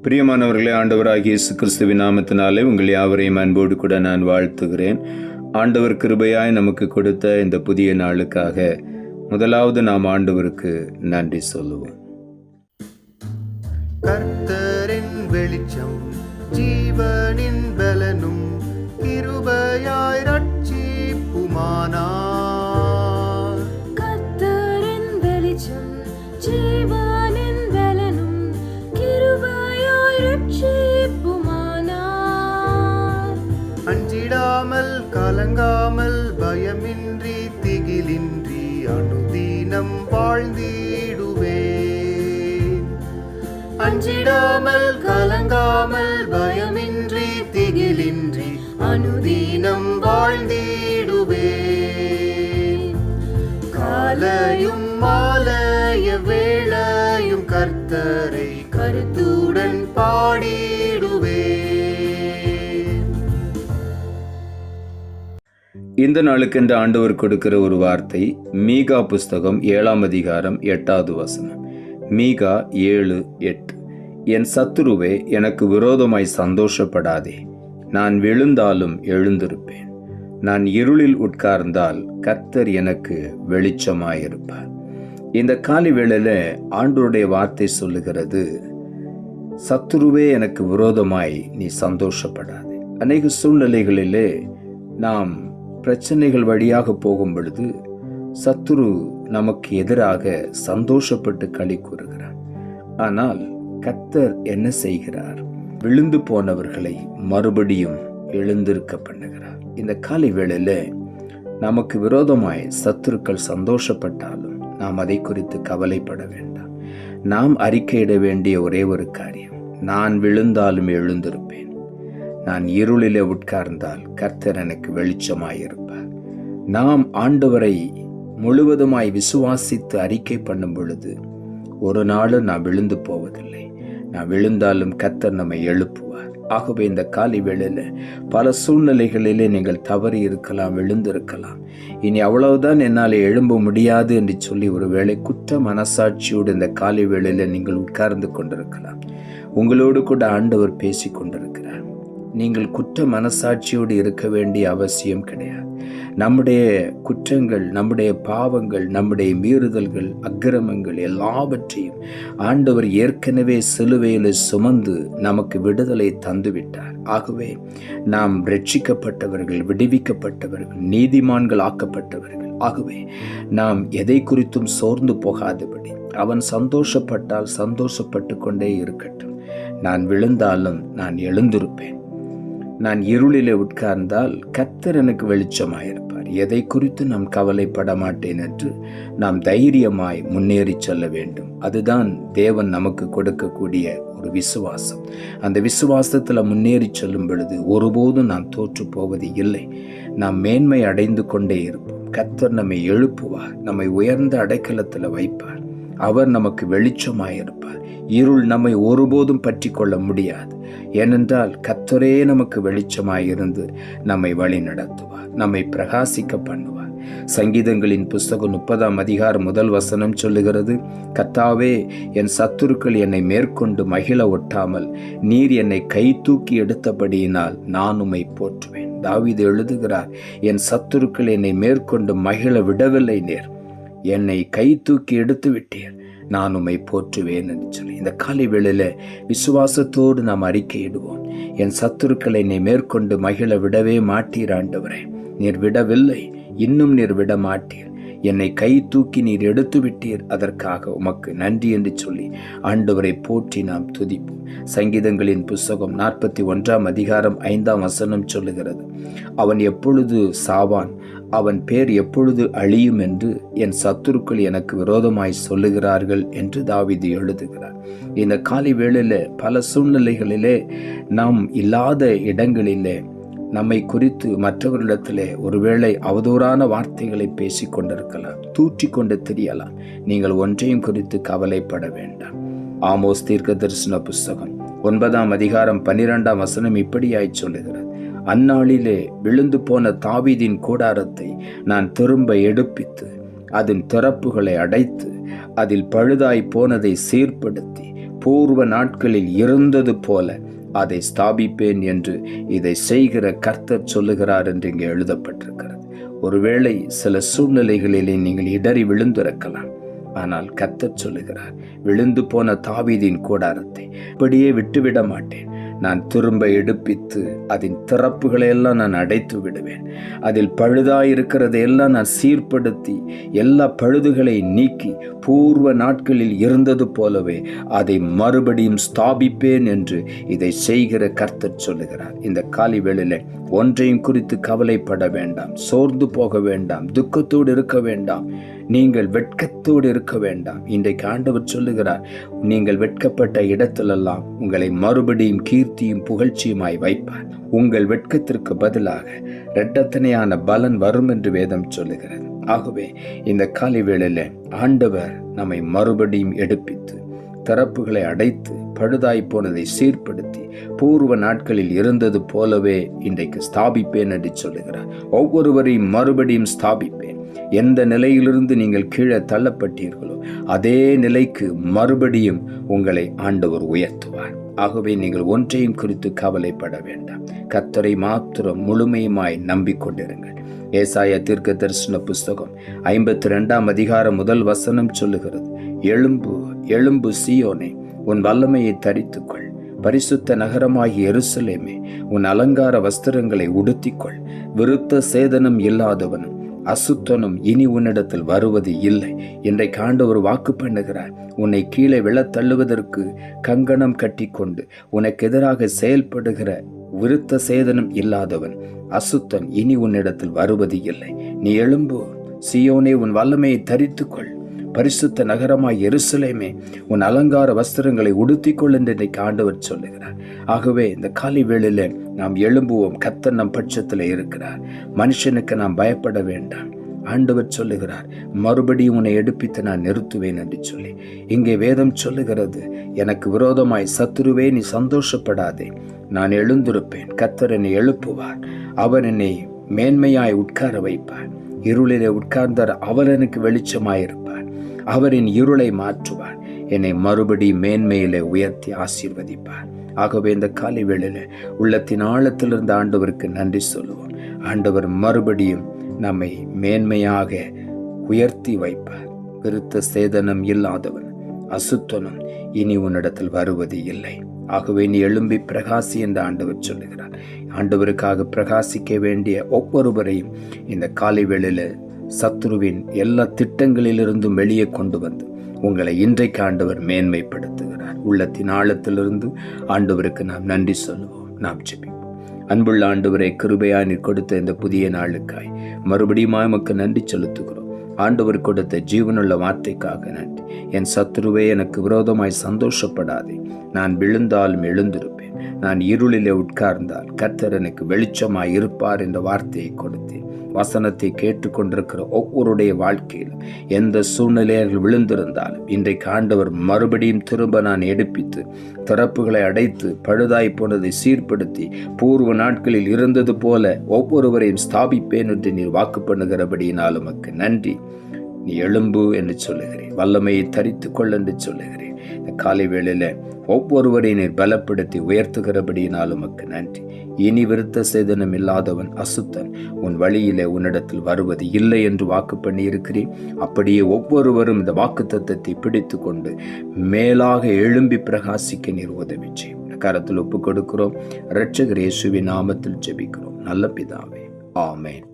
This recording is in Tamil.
பிரியமானவர்களே, ஆண்டவராகிய இயேசு கிறிஸ்துவின் நாமத்தினாலே உங்கள் யாவரையும் அன்போடு கூட நான் வாழ்த்துகிறேன். ஆண்டவர் கிருபையாய் நமக்கு கொடுத்த இந்த புதிய நாளுக்காக முதலாவது நாம் ஆண்டவருக்கு நன்றி சொல்லுவோம். கர்த்தரின் வெளிச்சம் ஜீவனின் பலனும் கிருபையாய் ரட்சிப்புமானார். கர்த்தரின் வெளிச்சம் ஜீவனின் பலனும் கிருபையாய் ரட்சிப்புமானார். அஞ்சிடாமல் கலங்காமல் பயமின்றி திகிலின்றி அனுதினம் வாழ்ந்திடுவேன். அஞ்சிடாமல் கலங்காமல் பயமின்றி திகிலின்றி அனுதினம் வாழ்ந்திடுவேன். காலையும் மாலைய வேளையும் கர்த்தரை கருத்துடன் பாடிடுவேன். இந்த நாளுக்கென்று ஆண்டவர் கொடுக்கிற ஒரு வார்த்தை மீகா புஸ்தகம் 7ஆம் அதிகாரம் 8வது வசனம். மீகா 7:8. என் சத்துருவே, எனக்கு விரோதமாய் சந்தோஷப்படாதே. நான் விழுந்தாலும் எழுந்திருப்பேன். நான் இருளில் உட்கார்ந்தால் கர்த்தர் எனக்கு வெளிச்சமாயிருப்பார். இந்த காலை வேளையில ஆண்டவருடைய வார்த்தை சொல்லுகிறது, சத்துருவே, எனக்கு விரோதமாய் நீ சந்தோஷப்படாதே. அநேக சூழ்நிலைகளிலே நாம் பிரச்சனைகள் வழியாக போகும் பொழுது சத்துரு நமக்கு எதிராக சந்தோஷப்பட்டு களி கூறுகிறார். ஆனால் கர்த்தர் என்ன செய்கிறார்? விழுந்து போனவர்களை மறுபடியும் எழுந்திருக்க பண்ணுகிறார். இந்த காலை வேளையில நமக்கு விரோதமாய் சத்துருக்கள் சந்தோஷப்பட்டாலும் நாம் அதை குறித்து கவலைப்பட வேண்டாம். நாம் அறிக்கையிட வேண்டிய ஒரே ஒரு காரியம், நான் விழுந்தாலும் எழுந்திருப்பேன். நான் இருளிலே உட்கார்ந்தால் கர்த்தர் எனக்கு வெளிச்சமாயிருப்பார். நாம் ஆண்டவரை முழுவதுமாய் விசுவாசித்து அறிக்கை பண்ணும் பொழுது ஒரு நாளும் நான் விழுந்து போவதில்லை. நான் விழுந்தாலும் கர்த்தர் நம்மை எழுப்புவார். ஆகவே இந்த காலை வேளையில பல சூழ்நிலைகளிலே நீங்கள் தவறி இருக்கலாம், விழுந்திருக்கலாம். இனி அவ்வளவுதான், என்னால் எழும்ப முடியாது என்று சொல்லி ஒருவேளை குற்ற மனசாட்சியோடு இந்த காலை வேளையில நீங்கள் உட்கார்ந்து கொண்டிருக்கலாம். உங்களோடு கூட ஆண்டவர் பேசி கொண்டிருக்கிறார். நீங்கள் குற்ற மனசாட்சியோடு இருக்க வேண்டிய அவசியம் கிடையாது. நம்முடைய குற்றங்கள், நம்முடைய பாவங்கள், நம்முடைய மீறுதல்கள், அக்கிரமங்கள் எல்லாவற்றையும் ஆண்டவர் ஏற்கனவே சிலுவையில் சுமந்து நமக்கு விடுதலை தந்துவிட்டார். ஆகவே நாம் ரட்சிக்கப்பட்டவர்கள், விடுவிக்கப்பட்டவர்கள், நீதிமான்கள் ஆக்கப்பட்டவர்கள். ஆகவே நாம் எதை குறித்தும் சோர்ந்து போகாதபடி அவன் சந்தோஷப்பட்டால் சந்தோஷப்பட்டு கொண்டே இருக்கட்டும். நான் விழுந்தாலும் நான் எழுந்திருப்பேன். நான் இருளிலே உட்கார்ந்தால் கர்த்தர் எனக்கு வெளிச்சமாயிருப்பார். எதை குறித்து நாம் கவலைப்பட மாட்டேன் என்று நாம் தைரியமாய் முன்னேறி செல்ல வேண்டும். அதுதான் தேவன் நமக்கு கொடுக்கக்கூடிய ஒரு விசுவாசம். அந்த விசுவாசத்தில் முன்னேறி செல்லும் பொழுது ஒருபோதும் நாம் தோற்று போவது இல்லை. நாம் மேன்மை அடைந்து கொண்டே இருப்போம். கர்த்தர் நம்மை எழுப்புவார், நம்மை உயர்ந்த அடைக்கலத்தில் வைப்பார். அவர் நமக்கு வெளிச்சமாயிருப்பார். இருள் நம்மை ஒருபோதும் பற்றி கொள்ள முடியாது. ஏனென்றால் கர்த்தரே நமக்கு வெளிச்சமாயிருந்து நம்மை வழி நடத்துவார், நம்மை பிரகாசிக்க பண்ணுவார். சங்கீதங்களின் புஸ்தகம் 30ஆம் அதிகாரம் 1 வசனம் சொல்லுகிறது, கர்த்தாவே, என் சத்துருக்கள் என்னை மேற்கொண்டு மகிழ ஒட்டாமல் நீர் என்னை கை தூக்கி எடுத்தபடியினால் நான் உம்மை போற்றுவேன். தாவீது எழுதுகிறார், என் சத்துருக்கள் என்னை மேற்கொண்டு மகிழ விடவில்லை நீர், என்னை கை தூக்கி எடுத்து விட்டீர், நான் உம்மை போற்றுவேன் என்று சொல்லி இந்த காலை வேளையில விசுவாசத்தோடு நாம் அறிக்கையிடுவோம். என் சத்துருக்களை என்னை மேற்கொண்டு மகிழ விடவே மாட்டீர் ஆண்டவரே. நீர் விடவில்லை, இன்னும் நீர் விட மாட்டீர். என்னை கை தூக்கி நீர் எடுத்து விட்டீர், அதற்காக உமக்கு நன்றி என்று சொல்லி ஆண்டவரை போற்றி நாம் துதிப்போம். சங்கீதங்களின் புஸ்தகம் 41ஆம் அதிகாரம் 5ஆம் வசனம் சொல்லுகிறது, அவன் எப்பொழுது சாவான், அவன் பேர் எப்பொழுது அழியும் என்று என் சத்துருக்கள் எனக்கு விரோதமாய் சொல்லுகிறார்கள் என்று தாவீது எழுதுகிறார். இந்த காலை வேளையில பல சூழ்நிலைகளிலே நாம் இல்லாத இடங்களிலே நம்மை குறித்து மற்றவர்களிடத்திலே ஒருவேளை அவதூறான வார்த்தைகளை பேசிக் கொண்டிருக்கலாம், தூற்றிக்கொண்டு தெரியலாம். நீங்கள் ஒன்றையும் குறித்து கவலைப்பட வேண்டாம். ஆமோஸ் தீர்க்க தரிசன புஸ்தகம் 9ஆம் அதிகாரம் 12ஆம் வசனம் இப்படியாய் சொல்லுகிறது, அந்நாளிலே விழுந்து போன தாவீதின் கூடாரத்தை நான் திரும்ப எடுப்பித்து அதன் திறப்புகளை அடைத்து அதில் பழுதாய் போனதை சீர்படுத்தி பூர்வ நாட்களில் இருந்தது போல அதை ஸ்தாபிப்பேன் என்று இதை செய்கிற கர்த்தர் சொல்லுகிறார் என்று இங்கே எழுதப்பட்டிருக்கிறது. ஒருவேளை சில சூழ்நிலைகளிலே நீங்கள் இடறி விழுந்திருக்கலாம். ஆனால் கர்த்தர் சொல்லுகிறார், விழுந்து போன தாவீதின் கூடாரத்தை அப்படியே விட்டுவிட மாட்டேன். நான் திரும்ப எடுப்பித்து அதன் திறப்புகளை எல்லாம் நான் அடைத்து விடுவேன். அதில் பழுதாயிருக்கிறதையெல்லாம் நான் சீர்படுத்தி எல்லா பழுதுகளை நீக்கி பூர்வ நாட்களில் இருந்தது போலவே அதை மறுபடியும் ஸ்தாபிப்பேன் என்று இதை செய்கிற கர்த்தர் சொல்லுகிறார். இந்த காலை வேளையிலே ஒன்றையும் குறித்து கவலைப்பட வேண்டாம், சோர்ந்து போக வேண்டாம், துக்கத்தோடு இருக்க வேண்டாம், நீங்கள் வெட்கத்தோடு இருக்க வேண்டாம். இன்றைக்கு ஆண்டவர் சொல்லுகிறார், நீங்கள் வெட்கப்பட்ட இடத்திலெல்லாம் உங்களை மறுபடியும் கீர்த்தியும் புகழ்ச்சியுமாய் வைப்பார். உங்கள் வெட்கத்திற்கு பதிலாக இரட்டத்தனையான பலன் வரும் என்று வேதம் சொல்லுகிறது. ஆகவே இந்த காலை வேளையில ஆண்டவர் நம்மை மறுபடியும் எடுப்பித்து திறப்புகளை அடைத்து பழுதாய் போனதை சீர்படுத்தி பூர்வ நாட்களில் இருந்தது போலவே இன்றைக்கு ஸ்தாபிப்பேன் என்று சொல்லுகிறார். ஒவ்வொருவரையும் மறுபடியும் ஸ்தாபிப்பேன். எந்த நிலையிலிருந்து நீங்கள் கீழே தள்ளப்பட்டீர்களோ அதே நிலைக்கு மறுபடியும் உங்களை ஆண்டவர் உயர்த்துவார். ஆகவே நீங்கள் ஒன்றையும் குறித்து கவலைப்பட வேண்டாம். கர்த்தரை மாத்திரம் முழுமையுமாய் நம்பிக்கொண்டிருங்கள். ஏசாயா தீர்க்க தரிசன புஸ்தகம் 52 அதிகாரம் 1 வசனம் சொல்லுகிறது, எழும்பு எழும்பு சீயோனே, உன் வல்லமையை தரித்துக்கொள். பரிசுத்த நகரமாகிய எருசலேமே, உன் அலங்கார வஸ்திரங்களை உடுத்திக்கொள். விருத்த சேதனம் இல்லாதவனும் அசுத்தனும் இனி உன்னிடத்தில் வருவது இல்லை. இன்றைக்கு ஆண்டவர் வாக்கு பண்ணுகிறார், உன்னை கீழே விழத் தள்ளுவதற்கு கங்கணம் கட்டி கொண்டு உனக்கு எதிராக செயல்படுகிற விருத்த சேதனம் இல்லாதவன் அசுத்தன் இனி உன்னிடத்தில் வருவது இல்லை. நீ எழும்பு சீயோனே, உன் வல்லமையை தரித்துக்கொள். பரிசுத்த நகரமாய் எருசலேமே, உன் அலங்கார வஸ்திரங்களை உடுத்திக்கொள் என்று இன்றைக்கு ஆண்டவர் சொல்லுகிறார். ஆகவே இந்த காலை வேளையில நாம் எழும்புவோம். கர்த்தர் நம் பட்சத்தில் இருக்கிறார். மனுஷனுக்கு நாம் பயப்பட வேண்டாம். ஆண்டவர் சொல்லுகிறார், மறுபடியும் உன்னை எடுப்பித்து நான் நிறுத்துவேன் என்று சொல்லி. இங்கே வேதம் சொல்லுகிறது, எனக்கு விரோதமாய் சத்துருவே நீ சந்தோஷப்படாதே, நான் எழுந்திருப்பேன். கர்த்தர் என்னை எழுப்புவார். அவர் என்னை மேன்மையாய் உட்கார வைப்பார். இருளிலே உட்கார்ந்தார், அவர் எனக்கு வெளிச்சமாயிருப்பார். அவரின் இருளை மாற்றுவார். என்னை மறுபடியும் மேன்மையிலே உயர்த்தி ஆசீர்வதிப்பார். ஆகவே இந்த காலை வேளையில உள்ளத்தின் ஆழத்திலிருந்து ஆண்டவருக்கு நன்றி சொல்லுவோம். ஆண்டவர் மறுபடியும் நம்மை மேன்மையாக உயர்த்தி வைப்பார். விருத்த சேதனம் இல்லாதவன் அசுத்தனும் இனி உன்னிடத்தில் வருவது இல்லை. ஆகவே நீ எழும்பி பிரகாசி என்று ஆண்டவர் சொல்லுகிறார். ஆண்டவருக்காக பிரகாசிக்க வேண்டிய ஒவ்வொருவரையும் இந்த காலை வேளையில சத்துருவின் எல்லா திட்டங்களிலிருந்தும் வெளியே கொண்டு வந்து உங்களை இன்றைக்கு ஆண்டவர் மேன்மைப்படுத்துகிறார். உள்ளத்தின் ஆழத்திலிருந்து ஆண்டவருக்கு நாம் நன்றி சொல்லுவோம். நாம் ஜெபிப்போம். அன்புள்ள ஆண்டவரை, கிருபையாய் நீர் கொடுத்த இந்த புதிய நாளுக்காய் மறுபடியும் உமக்கு நன்றி செலுத்துகிறோம். ஆண்டவர் கொடுத்த ஜீவனுள்ள வார்த்தைக்காக நன்றி. என் சத்துருவே, எனக்கு விரோதமாய் சந்தோஷப்படாதே. நான் விழுந்தாலும் எழுந்திருப்பேன். நான் இருளிலே உட்கார்ந்தால் கர்த்தர் எனக்கு வெளிச்சமாய் இருப்பார் என்ற வார்த்தையை கொடுத்தேன். வசனத்தை கேட்டுக்கொண்டிருக்கிற ஒவ்வொருடைய வாழ்க்கையிலும் எந்த சூழ்நிலையில் விழுந்திருந்தாலும் இன்றைக்கு ஆண்டவர் மறுபடியும் திரும்ப நான் எடுப்பித்து திறப்புகளை அடைத்து பழுதாய் போனதை சீர்படுத்தி பூர்வ நாட்களில் இருந்தது போல ஒவ்வொருவரையும் ஸ்தாபிப்பேன் என்று நீர் வாக்கு பண்ணுகிறபடியினால் உமக்கு நன்றி. நீ எழும்பு என்று சொல்லுகிறேன். வல்லமையை தரித்துக்கொள் என்று சொல்லுகிறேன். இந்த காலை வேளையில ஒவ்வொருவரையும் நீர் பலப்படுத்தி உயர்த்துகிறபடியினால் உமக்கு நன்றி. இனி விருத்த சேதனம் இல்லாதவன் அசுத்தன் உன் வழியிலே உன்னிடத்தில் வருவது இல்லை என்று வாக்கு பண்ணி இருக்கிறேன். அப்படியே ஒவ்வொருவரும் இந்த வாக்கு தத்தத்தை பிடித்து கொண்டு மேலாக எழும்பி பிரகாசிக்க நீர் உதவி செய்யும். கரத்தில் ஒப்புக் கொடுக்கிறோம். இரட்சகர் இயேசுவின் நாமத்தில் ஜெபிக்கிறோம் நல்ல பிதாவே, ஆமென்.